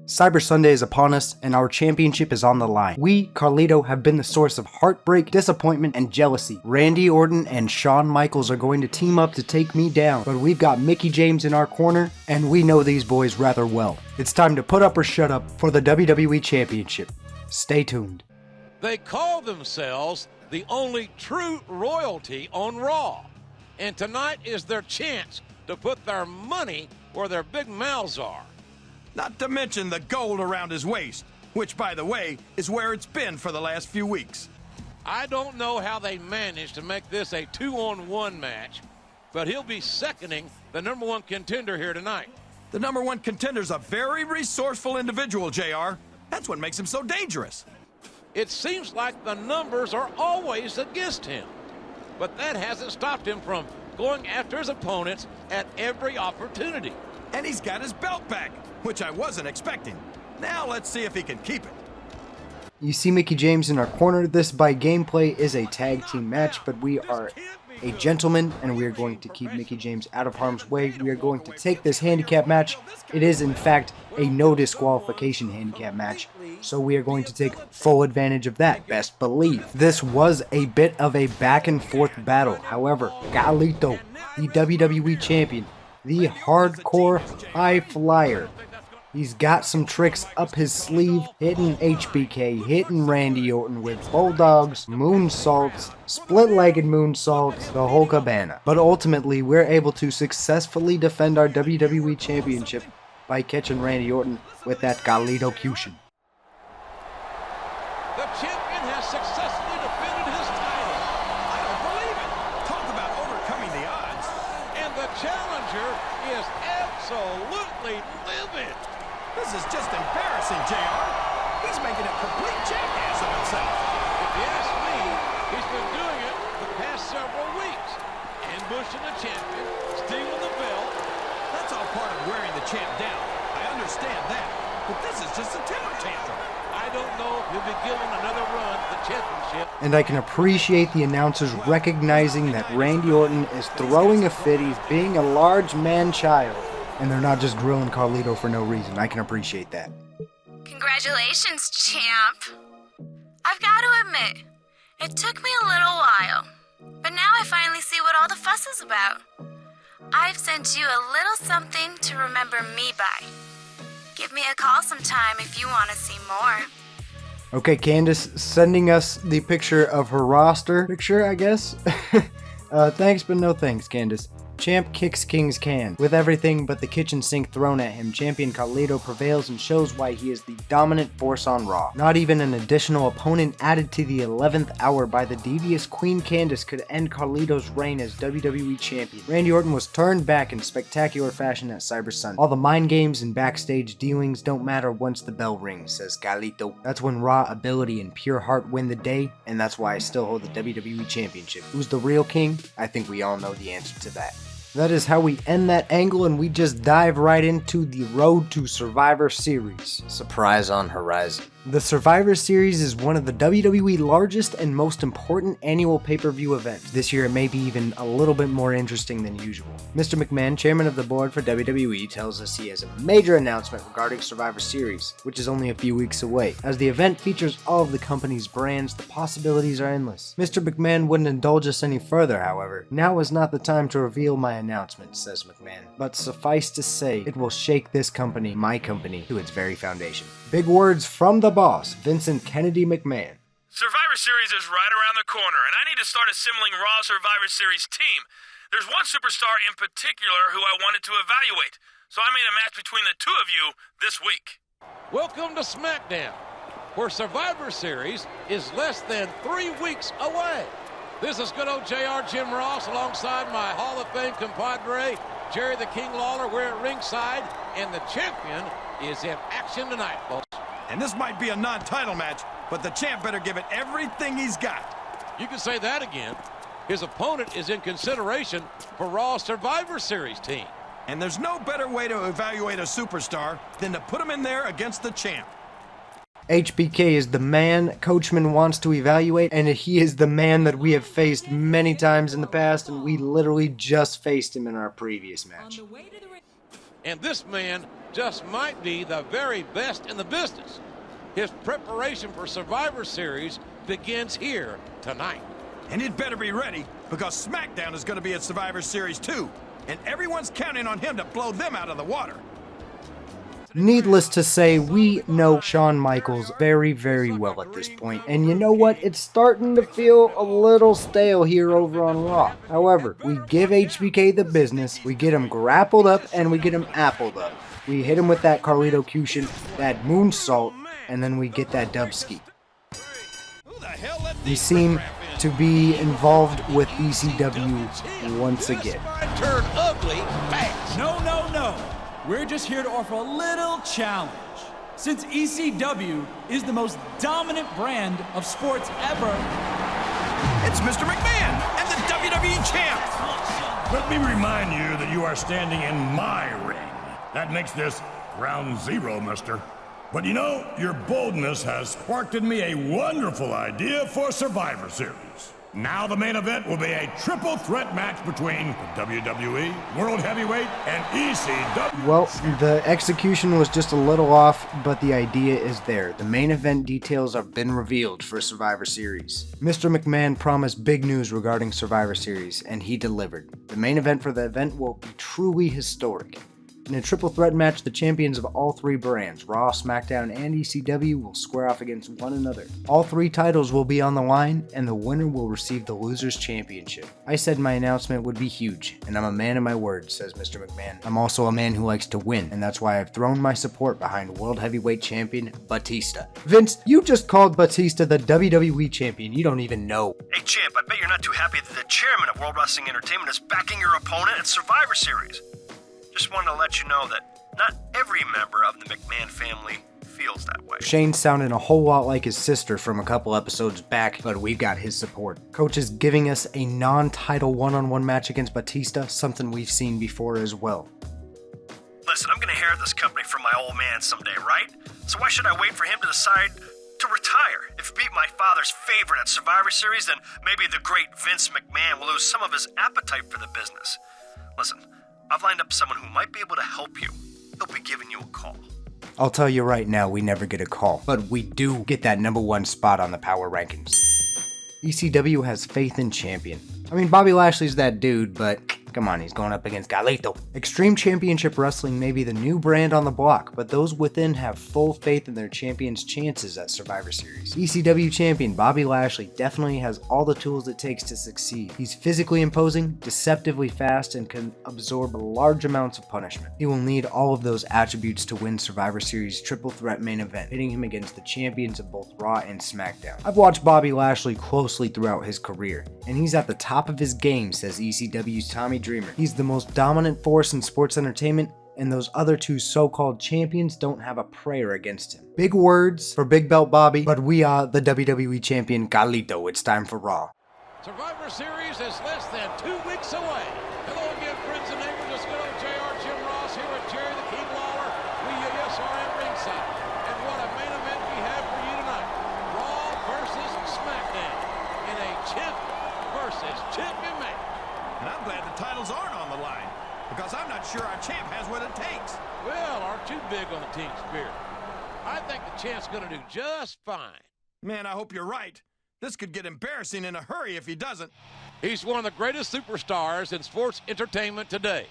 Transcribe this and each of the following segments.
Cyber Sunday is upon us, and our championship is on the line. We, Carlito, have been the source of heartbreak, disappointment, and jealousy. Randy Orton and Shawn Michaels are going to team up to take me down, but we've got Mickie James in our corner, and we know these boys rather well. It's time to put up or shut up for the WWE Championship. Stay tuned. They call themselves the only true royalty on Raw, and tonight is their chance to put their money where their big mouths are. Not to mention the gold around his waist, which, by the way, is where it's been for the last few weeks. I don't know how they managed to make this a 2-on-1 match, but he'll be seconding the number one contender here tonight. The number one contender's a very resourceful individual, JR. That's what makes him so dangerous. It seems like the numbers are always against him, but that hasn't stopped him from going after his opponents at every opportunity. And he's got his belt back, which I wasn't expecting. Now let's see if he can keep it. You see Mickie James in our corner. This by gameplay is a tag team match, but we are a gentleman and we are going to keep Mickie James out of harm's way. We are going to take this handicap match. It is in fact a no disqualification handicap match, so we are going to take full advantage of that, best believe. This was a bit of a back and forth battle. However, Carlito, the WWE champion, the hardcore high flyer, he's got some tricks up his sleeve, hitting HBK, hitting Randy Orton with bulldogs, moonsaults, split-legged moonsaults, the whole cabana. But ultimately, we're able to successfully defend our WWE Championship by catching Randy Orton with that Carlito-cution. The champion has successfully defended his title. I don't believe it. Talk about overcoming the odds. And the challenger is absolutely livid. This is just embarrassing, JR. He's making a complete jackass of himself. If you ask me, he's been doing it the past several weeks. Ambushing the champion, stealing the belt. That's all part of wearing the champ down. I understand that. But this is just a temper tantrum. I don't know if he'll be given another run at the championship. And I can appreciate the announcers recognizing that Randy Orton is throwing a fit. He's being a large man-child. And they're not just grilling Carlito for no reason. I can appreciate that. Congratulations, champ. I've got to admit, it took me a little while, but now I finally see what all the fuss is about. I've sent you a little something to remember me by. Give me a call sometime if you want to see more. Okay, Candace sending us the picture of her roster. Picture, I guess? Thanks, but no thanks, Candace. Champ kicks King's can. With everything but the kitchen sink thrown at him, Champion Carlito prevails and shows why he is the dominant force on Raw. Not even an additional opponent added to the 11th hour by the devious Queen Candace could end Carlito's reign as WWE Champion. Randy Orton was turned back in spectacular fashion at Cyber Sunday. All the mind games and backstage dealings don't matter once the bell rings, says Carlito. That's when raw ability and pure heart win the day, and that's why I still hold the WWE Championship. Who's the real king? I think we all know the answer to that. That is how we end that angle, and we just dive right into the Road to Survivor Series. Surprise on horizon. The Survivor Series is one of the WWE largest and most important annual pay-per-view events. This year it may be even a little bit more interesting than usual. Mr. McMahon, chairman of the board for WWE, tells us he has a major announcement regarding Survivor Series, which is only a few weeks away. As the event features all of the company's brands, the possibilities are endless. Mr. McMahon wouldn't indulge us any further, however. Now is not the time to reveal my announcement, says McMahon. But suffice to say, it will shake this company, my company, to its very foundation. Big words from the boss, Vincent Kennedy McMahon. Survivor Series is right around the corner, and I need to start assembling Raw Survivor Series team. There's one superstar in particular who I wanted to evaluate, so I made a match between the two of you this week. Welcome to SmackDown, where Survivor Series is less than 3 weeks away. This is good old JR Jim Ross alongside my Hall of Fame compadre, Jerry the King Lawler. We're at ringside, and the champion is in action tonight, folks. And this might be a non-title match, but the champ better give it everything he's got. You can say that again. His opponent is in consideration for Raw Survivor Series team. And there's no better way to evaluate a superstar than to put him in there against the champ. HBK is the man Coachman wants to evaluate, and he is the man that we have faced many times in the past, and we literally just faced him in our previous match. And this man just might be the very best in the business. His preparation for Survivor Series begins here tonight. And he'd better be ready, because SmackDown is going to be at Survivor Series 2, and everyone's counting on him to blow them out of the water. Needless to say, we know Shawn Michaels very, very well at this point, and you know what? It's starting to feel a little stale here over on Raw. However, we give HBK the business, we get him grappled up, and we get him appled up. We hit him with that Carlito Cushion, that moonsault, and then we get that dubski. We seem to be involved with ECW once again. Turn ugly fast. No. We're just here to offer a little challenge. Since ECW is the most dominant brand of sports ever, It's Mr. McMahon and the WWE Champ. Let me remind you that you are standing in my ring. That makes this ground zero, mister. But you know, your boldness has sparked in me a wonderful idea for Survivor Series. Now the main event will be a triple threat match between the WWE, World Heavyweight, and ECW. Well, the execution was just a little off, but the idea is there. The main event details have been revealed for Survivor Series. Mr. McMahon promised big news regarding Survivor Series, and he delivered. The main event for the event will be truly historic. In a triple threat match, the champions of all three brands, Raw, SmackDown, and ECW, will square off against one another. All three titles will be on the line, and the winner will receive the Losers Championship. I said my announcement would be huge, and I'm a man of my word, says Mr. McMahon. I'm also a man who likes to win, and that's why I've thrown my support behind World Heavyweight Champion Batista. Vince, you just called Batista the WWE Champion. You don't even know. Hey, champ, I bet you're not too happy that the chairman of World Wrestling Entertainment is backing your opponent at Survivor Series. Just wanted to let you know that not every member of the McMahon family feels that way. Shane sounded a whole lot like his sister from a couple episodes back, but we've got his support. Coach is giving us a non-title one-on-one match against Batista, something we've seen before as well. Listen, I'm gonna inherit this company from my old man someday, right? So why should I wait for him to decide to retire? If he beat my father's favorite at Survivor Series, then maybe the great Vince McMahon will lose some of his appetite for the business. Listen, I've lined up someone who might be able to help you. He'll be giving you a call. I'll tell you right now, we never get a call, but we do get that #1 spot on the power rankings. ECW has faith in champion. I mean, Bobby Lashley's that dude, but come on, he's going up against Carlito. Extreme Championship Wrestling may be the new brand on the block, but those within have full faith in their champion's chances at Survivor Series. ECW champion Bobby Lashley definitely has all the tools it takes to succeed. He's physically imposing, deceptively fast, and can absorb large amounts of punishment. He will need all of those attributes to win Survivor Series triple threat main event, pitting him against the champions of both Raw and SmackDown. I've watched Bobby Lashley closely throughout his career, and he's at the top of his game, says ECW's Tommy Dreamer. He's the most dominant force in sports entertainment, and those other two so-called champions don't have a prayer against him. Big words for Big Belt Bobby, but we are the WWE Champion Carlito. It's time for Raw. Survivor Series is less than 2 weeks away. Hello again, friends and neighbors. It's good old JR Jim Ross here with Jerry the King Lawler. We USRM ringside. And what a main event we have for you tonight. Raw versus SmackDown in a champion versus champion match. And I'm glad the titles aren't on the line, because I'm not sure our champ has what it takes. Well, aren't you big on the team spirit? I think the champ's going to do just fine. Man, I hope you're right. This could get embarrassing in a hurry if he doesn't. He's one of the greatest superstars in sports entertainment today,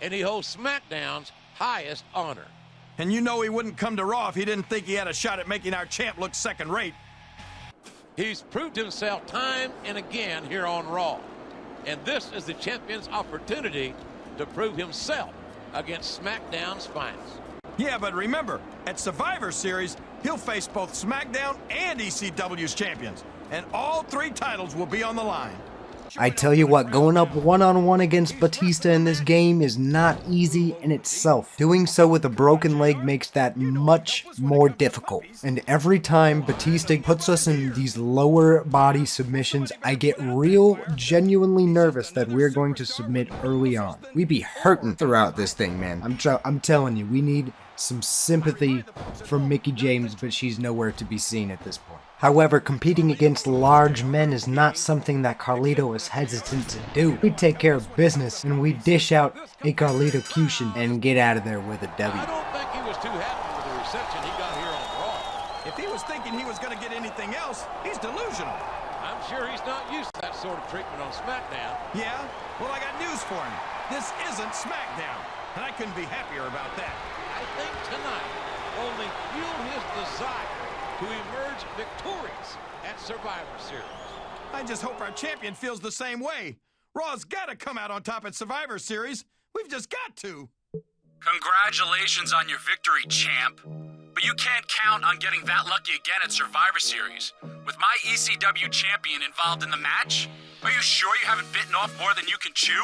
and he holds SmackDown's highest honor. And you know he wouldn't come to Raw if he didn't think he had a shot at making our champ look second-rate. He's proved himself time and again here on Raw. And this is the champion's opportunity to prove himself against SmackDown's finest. Yeah, but remember, at Survivor Series, he'll face both SmackDown and ECW's champions, and all three titles will be on the line. I tell you what, going up one-on-one against Batista in this game is not easy in itself. Doing so with a broken leg makes that much more difficult. And every time Batista puts us in these lower body submissions, I get real, genuinely nervous that we're going to submit early on. We be hurting throughout this thing, man. I'm telling you, we need some sympathy from Mickie James, but she's nowhere to be seen at this point. However, competing against large men is not something that Carlito is hesitant to do. We take care of business, and we dish out a Carlito Cushion and get out of there with a W. I don't too happy with the reception he got here on Raw. If he was thinking he was going to get anything else, he's delusional. I'm sure he's not used to that sort of treatment on SmackDown. Yeah? Well, I got news for him. This isn't SmackDown, and I couldn't be happier about that. I think tonight only fueled his desire to emerge victorious at Survivor Series. I just hope our champion feels the same way. Raw's got to come out on top at Survivor Series. We've just got to. Congratulations on your victory, champ. But you can't count on getting that lucky again at Survivor Series. With my ECW champion involved in the match, are you sure you haven't bitten off more than you can chew?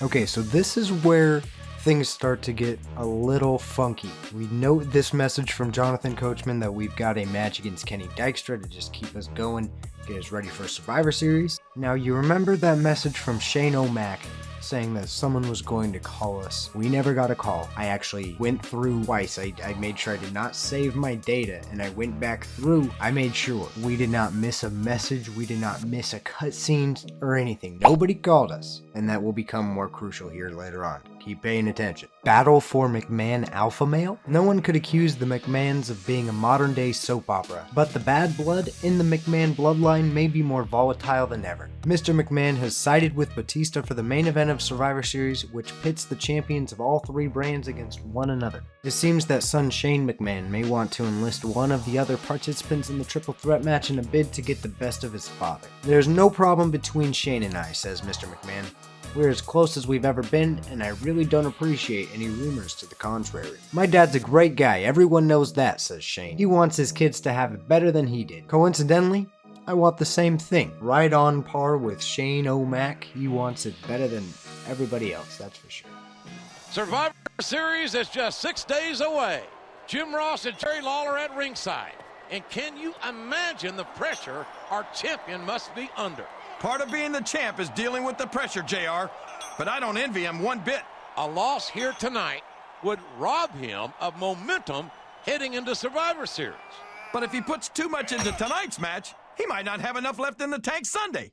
Okay, so this is where things start to get a little funky. We note this message from Jonathan Coachman that we've got a match against Kenny Dykstra to just keep us going, get us ready for Survivor Series. Now, you remember that message from Shane O'Mac saying that someone was going to call us. We never got a call. I actually went through twice. I made sure I did not save my data, and I went back through. I made sure we did not miss a message. We did not miss a cutscene or anything. Nobody called us, and that will become more crucial here later on. Keep paying attention. Battle for McMahon Alpha Male? No one could accuse the McMahons of being a modern day soap opera, but the bad blood in the McMahon bloodline may be more volatile than ever. Mr. McMahon has sided with Batista for the main event of Survivor Series, which pits the champions of all three brands against one another. It seems that son Shane McMahon may want to enlist one of the other participants in the triple threat match in a bid to get the best of his father. There's no problem between Shane and I, says Mr. McMahon. We're as close as we've ever been, and I really don't appreciate any rumors to the contrary. My dad's a great guy, everyone knows that, says Shane. He wants his kids to have it better than he did. Coincidentally, I want the same thing. Right on par with Shane O'Mac, he wants it better than everybody else, that's for sure. Survivor Series is just 6 days away. Jim Ross and Jerry Lawler at ringside. And can you imagine the pressure our champion must be under? Part of being the champ is dealing with the pressure, JR. But I don't envy him one bit. A loss here tonight would rob him of momentum heading into Survivor Series. But if he puts too much into tonight's match, he might not have enough left in the tank Sunday.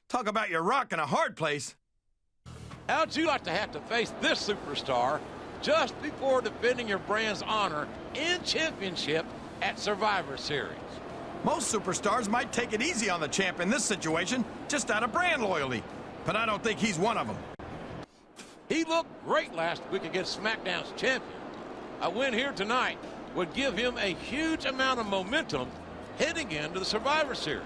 Talk about your rock in a hard place. How'd you like to have to face this superstar just before defending your brand's honor and championship at Survivor Series? Most superstars might take it easy on the champ in this situation, just out of brand loyalty. But I don't think he's one of them. He looked great last week against SmackDown's champion. A win here tonight would give him a huge amount of momentum heading into the Survivor Series.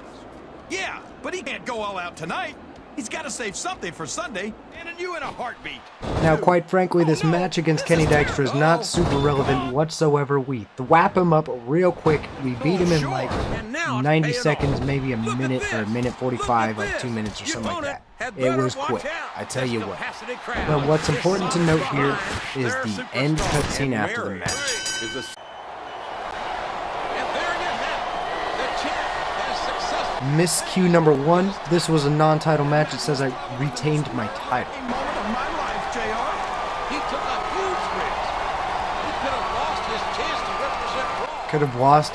Yeah, but he can't go all out tonight. He's got to save something for Sunday, and you in a heartbeat. Now, quite frankly, this match against Kenny Dykstra is not super relevant whatsoever. We thwap him up real quick. We beat him in like 90 seconds, maybe a minute or a minute 45, like 2 minutes or something like that. It was quick, I tell you what. But what's important to note here is the end cutscene after the match. Miscue number 1. This was a non-title match. It says I retained my title. Moment of my life, JR. He took a huge risk. He could have lost his chance to represent Raw. Could have lost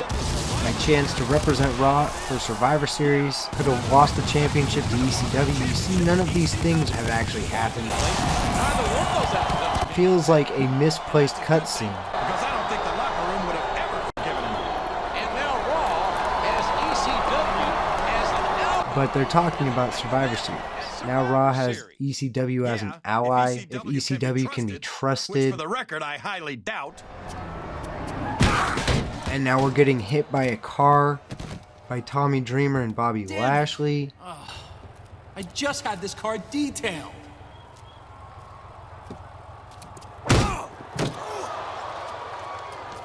my chance to represent Raw for Survivor Series. Could have lost the championship to ECW. You see, none of these things have actually happened. Neither one of those outcomes. Feels like a misplaced cutscene. Because I don't think the locker room would have ever forgiven him. And now Raw has ECW as an ally. But they're talking about Survivor Series. Now Raw has ECW as an ally. If ECW can be trusted. Which for the record, I highly doubt. And now we're getting hit by a car by Tommy Dreamer and Bobby Lashley. I just had this car detailed.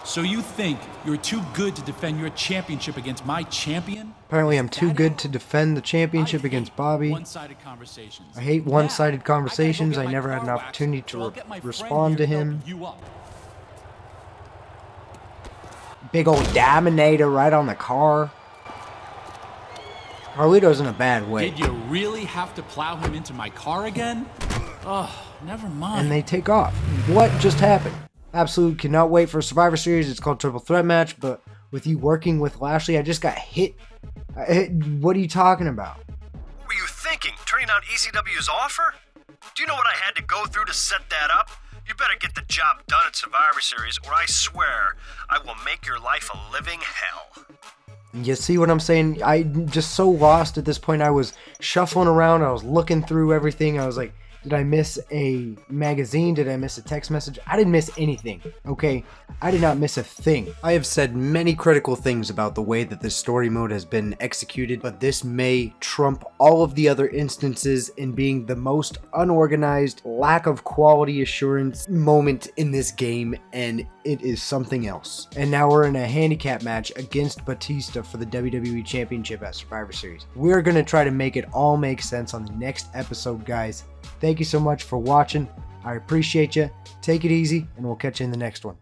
So you think you're too good to defend your championship against my champion? Apparently I'm too good to defend the championship against Bobby. One-sided conversations. I hate one-sided conversations. I never had an opportunity to respond to him. Big old Dominator right on the car. Carlito's in a bad way. Did you really have to plow him into my car again? Oh, never mind. And they take off. What just happened? Absolutely cannot wait for Survivor Series. It's called Triple Threat Match, but with you working with Lashley, I just got hit. What are you talking about? What were you thinking? Turning down ECW's offer? Do you know what I had to go through to set that up? You better get the job done at Survivor Series, or I swear I will make your life a living hell. You see what I'm saying? I'm just so lost at this point. I was shuffling around. I was looking through everything. I was like, did I miss a magazine? Did I miss a text message? I didn't miss anything, okay? I did not miss a thing. I have said many critical things about the way that this story mode has been executed, but this may trump all of the other instances in being the most unorganized, lack of quality assurance moment in this game, and it is something else. And now we're in a handicap match against Batista for the WWE Championship at Survivor Series. We're going to try to make it all make sense on the next episode, guys. Thank you so much for watching. I appreciate you. Take it easy, and we'll catch you in the next one.